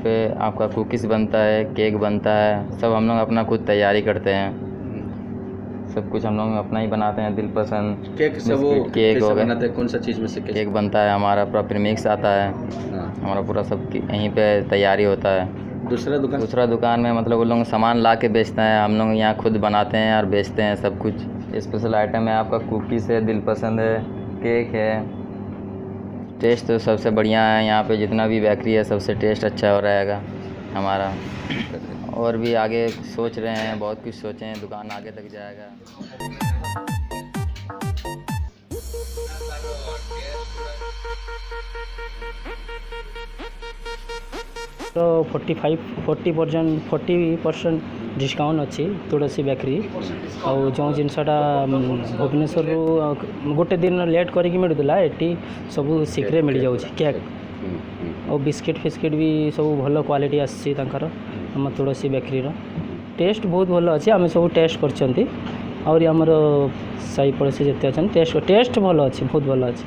पे आपका कुकीज़ बनता है, केक बनता है, सब हम लोग अपना खुद तैयारी करते हैं। सब कुछ हम लोग अपना ही बनाते हैं, दिल पसंद। केक सब वो बिस्किट, केक कैसे हो गए। बनाते हैं, कौन सा चीज़ में से कैसे? केक बनता है हमारा, पूरा प्रीमिक्स आता है, हाँ। हमारा पूरा सब यहीं पे तैयारी होता है। दूसरा दुकान में मतलब वो लोग सामान ला के बेचते हैं, हम लोग यहाँ खुद बनाते हैं और बेचते हैं सब कुछ। स्पेशल आइटम है आपका कुकीज़ है, दिल पसंद है, केक है। टेस्ट तो सबसे बढ़िया है यहाँ पे, जितना भी बेकरी है सबसे टेस्ट अच्छा हो रहेगा हमारा। और भी आगे सोच रहे हैं, बहुत कुछ सोचे हैं, दुकान आगे तक जाएगा। तो 40% डिस्काउंट अच्छी तुलसी बेकरी। और जो जिनसटा भुवनेश्वर गोटे दिन लेट करके मिलूला एटी सब शीघ्र मिल जाऊँ। केक और बिस्किट फिस्किट भी सब भल क्वालिटी आसी आम तुलसी बेकरी टेस्ट बहुत भल अच्छे। आम सब टेस्ट करछंती और आमर साई पड़ोसी जिते अच्छा टेस्ट भल अच्छे, बहुत भल अच्छे।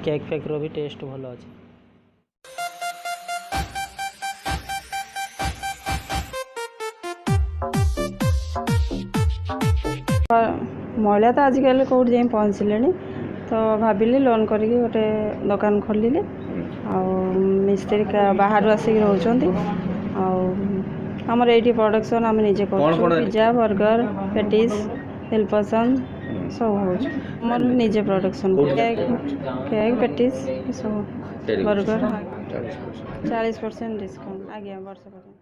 केक फेक्र भी टेस्ट भल अच्छे। महिला तो आजिकल कौट जाए पहुँचले, तो भाविली लोन करके गोटे दुकान खोलिले। मिस्त्री बाहर आसिक रोचंती। आमर ये प्रोडक्शन आम निजे पिज्जा, बर्गर, पेटिस, दिल पसंद सब हो निजे प्रोडक्शन। केक पेटिस सब बर्गर 40% डिस्काउंट आज्ञा वर्ष पर्यंत।